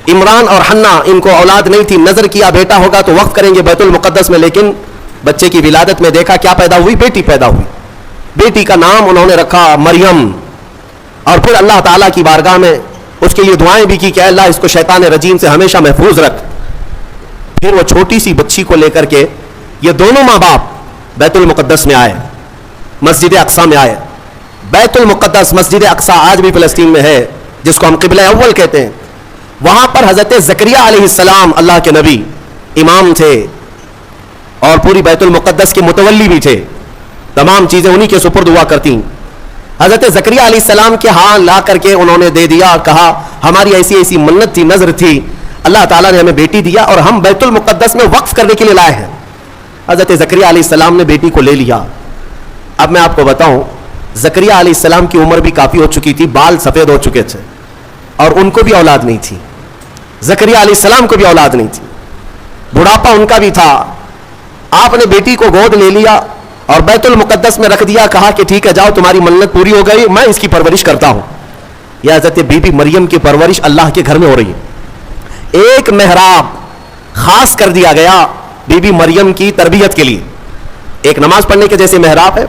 عمران اور حنا ان کو اولاد نہیں تھی, نظر کیا بیٹا ہوگا تو وقف کریں گے بیت المقدس میں, لیکن بچے کی ولادت میں دیکھا کیا پیدا ہوئی, بیٹی پیدا ہوئی. بیٹی کا نام انہوں نے رکھا مریم, اور پھر اللہ تعالیٰ کی بارگاہ میں اس کے لیے دعائیں بھی کی کہ اللہ اس کو شیطان رجیم سے ہمیشہ محفوظ رکھ. پھر وہ چھوٹی سی بچی کو لے کر کے یہ دونوں ماں باپ بیت المقدس میں آئے, مسجد اقصیٰ میں آئے. بیت المقدس مسجد اقصیٰ آج بھی فلسطین میں ہے, جس کو ہم قبلہ اول کہتے ہیں. وہاں پر حضرت زکریا علیہ السلام اللہ کے نبی امام تھے, اور پوری بیت المقدس کے متولی بھی تھے, تمام چیزیں انہی کے سپرد ہوا کرتی. حضرت زکریا علیہ السلام کے ہاں لا کر کے انہوں نے دے دیا, کہا ہماری ایسی ایسی منت تھی, نظر تھی, اللہ تعالیٰ نے ہمیں بیٹی دیا اور ہم بیت المقدس میں وقف کرنے کے لیے لائے ہیں. حضرت زکریا علیہ السلام نے بیٹی کو لے لیا. اب میں آپ کو بتاؤں, زکریا علیہ السلام کی عمر بھی کافی ہو چکی تھی, بال سفید ہو چکے تھے, اور ان کو بھی اولاد نہیں تھی. زکریا علیہ السلام کو بھی اولاد نہیں تھی, بڑھاپا ان کا بھی تھا. آپ نے بیٹی کو گود لے لیا اور بیت المقدس میں رکھ دیا, کہا کہ ٹھیک ہے جاؤ تمہاری منت پوری ہو گئی, میں اس کی پرورش کرتا ہوں. یہ حضرت بی بی مریم کی پرورش اللہ کے گھر میں ہو رہی ہے. ایک محراب خاص کر دیا گیا بی بی مریم کی تربیت کے لیے. ایک نماز پڑھنے کے جیسے محراب ہے,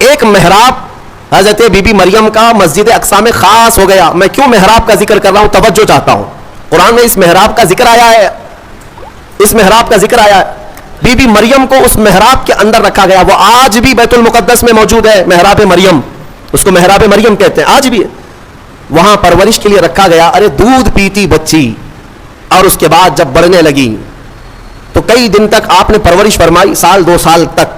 ایک محراب حضرت بی بی مریم کا مسجد اقصیٰ میں خاص ہو گیا. میں کیوں محراب کا ذکر کر رہا ہوں, توجہ چاہتا ہوں. قرآن میں اس محراب کا ذکر آیا ہے, اس محراب کا ذکر آیا ہے. بی بی مریم کو اس محراب کے اندر رکھا گیا. وہ آج بھی بیت المقدس میں موجود ہے, محراب مریم, اس کو محراب مریم کہتے ہیں, آج بھی ہے. وہاں پرورش کے لیے رکھا گیا. ارے دودھ پیتی بچی, اور اس کے بعد جب بڑھنے لگی تو کئی دن تک آپ نے پرورش فرمائی, سال 2 سال تک.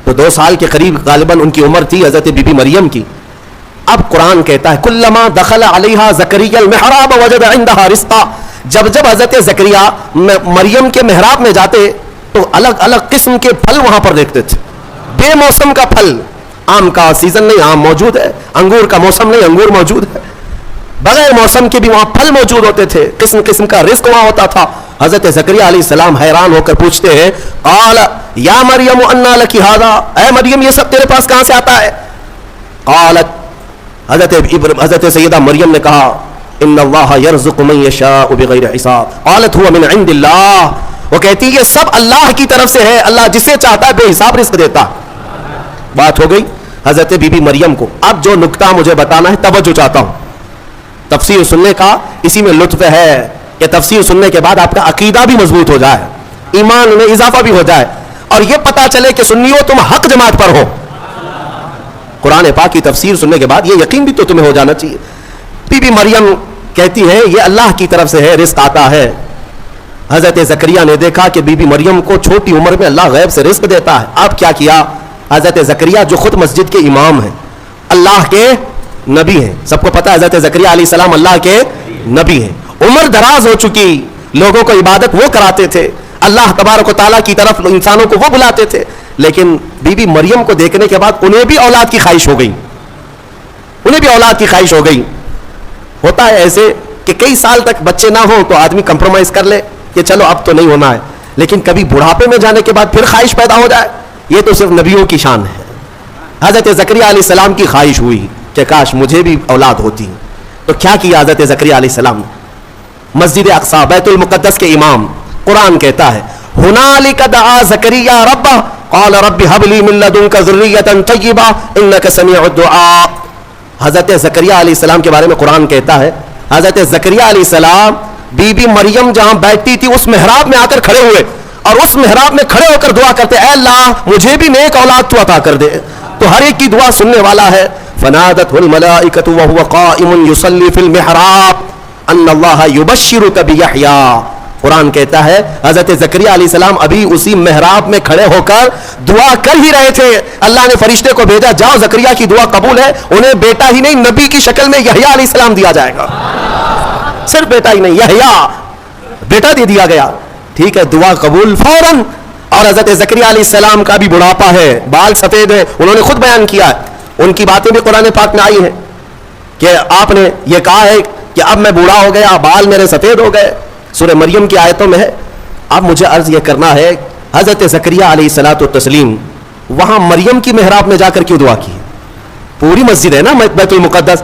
تو 2 سال کے قریب غالباً ان کی عمر تھی حضرت بی بی مریم کی. اب قرآن کہتا ہے کلما دخل علیہا زکریا المحراب وجد عندہا رزقا, جب جب حضرت زکریا مریم کے محراب میں جاتے تو الگ الگ قسم کے پھل وہاں پر دیکھتے تھے. بے موسم کا پھل, آم کا سیزن نہیں آم موجود ہے, انگور کا موسم نہیں انگور موجود ہے, بغیر موسم کے بھی وہاں پھل موجود ہوتے تھے, قسم قسم کا رزق وہاں ہوتا تھا. حضرت زکریا علیہ السلام حیران ہو کر پوچھتے ہیں, قال یا مریم انا لک ھذا, اے مریم یہ سب تیرے پاس کہاں سے آتا ہے؟ قالت, حضرت سیدہ مریم نے کہا ان اللہ یرزق من یشاء بغیر حساب, قالت هو من عند اللہ, وہ کہتی ہے یہ سب اللہ کی طرف سے ہے, اللہ جسے چاہتا ہے بے حساب رزق دیتا. بات ہو گئی حضرت بی بی مریم کو. اب جو نکتہ مجھے بتانا ہے توجہ چاہتا ہوں, تفسیر سننے کا اسی میں لطف ہے کہ تفسیر سننے کے بعد آپ کا عقیدہ بھی مضبوط ہو جائے, ایمان میں اضافہ بھی ہو جائے, اور یہ پتا چلے کہ سنی ہو تم حق جماعت پر ہو. قرآن پاک کی تفسیر سننے کے بعد یہ یقین بھی تو تمہیں ہو جانا چاہیے. بی بی مریم کہتی ہے یہ اللہ کی طرف سے ہے, رزق آتا ہے. حضرت زکریا نے دیکھا کہ بی بی مریم کو چھوٹی عمر میں اللہ غیب سے رزق دیتا ہے. اب کیا کیا حضرت زکریا جو خود مسجد کے امام ہیں, اللہ کے نبی ہیں, سب کو پتا ہے حضرت زکریا علیہ السلام اللہ کے نبی ہیں, عمر دراز ہو چکی, لوگوں کو عبادت وہ کراتے تھے, اللہ تبارک و تعالیٰ کی طرف انسانوں کو وہ بلاتے تھے. لیکن بی بی مریم کو دیکھنے کے بعد انہیں بھی اولاد کی خواہش ہو گئی, انہیں بھی اولاد کی خواہش ہو گئی. ہوتا ہے ایسے کہ کئی سال تک بچے نہ ہوں تو آدمی کمپرومائز کر لے کہ چلو اب تو نہیں ہونا ہے, لیکن کبھی بڑھاپے میں جانے کے بعد پھر خواہش پیدا ہو جائے, یہ تو صرف نبیوں کی شان ہے. حضرت زکریا علیہ السلام کی خواہش ہوئی کہ کاش مجھے بھی اولاد ہوتی. تو کیا کیا حضرت زکریا علیہ السلام نے؟ مسجد اقصیٰ بیت المقدس کے امام, قرآن کہتا ہے ہنالک دعا زکریا ربہ قال رب هب لي من لدنك ذرية طیبہ انك سمیع الدعاء. حضرت زکریا علیہ السلام کے بارے میں قرآن کہتا ہے حضرت زکریا علیہ السلام بی بی مریم جہاں بیٹھتی تھی اس محراب میں آ کر کھڑے ہوئے, اور اس محراب میں کھڑے ہو کر دعا کرتے, اے اللہ مجھے بھی نیک اولاد تو عطا کر دے. تو ہر ایک کی دعا سننے والا ہے. فنادته الملائکۃ وهو قائم یصلی فی المحراب ان اللہ یبشرک بیحییٰ. قرآن کہتا ہے حضرت زکریا علیہ السلام ابھی اسی محراب میں کھڑے ہو کر دعا کر ہی رہے تھے. اللہ نے فرشتے کو بھیجا, جاؤ زکریا کی دعا قبول ہے, انہیں بیٹا ہی نہیں نبی کی شکل میں یحییٰ علیہ السلام دیا جائے گا. صرف بیٹا ہی نہیں, یحییٰ بیٹا دے دیا گیا. ٹھیک ہے, دعا قبول فوراً. اور حضرت زکریا علیہ السلام کا بھی بڑھاپا ہے, بال سفید ہے, انہوں نے خود بیان کیا ہے, ان کی باتیں بھی قرآن پاک میں آئی ہیں کہ آپ نے یہ کہا ہے کہ اب میں بوڑھا ہو گیا, بال میرے سفید ہو گئے. سورہ مریم کی آیتوں میں ہے. اب مجھے عرض یہ کرنا ہے حضرت زکریا علیہ الصلوۃ والتسلیم وہاں مریم کی محراب میں جا کر کیوں دعا کی؟ پوری مسجد ہے نا بیت المقدس,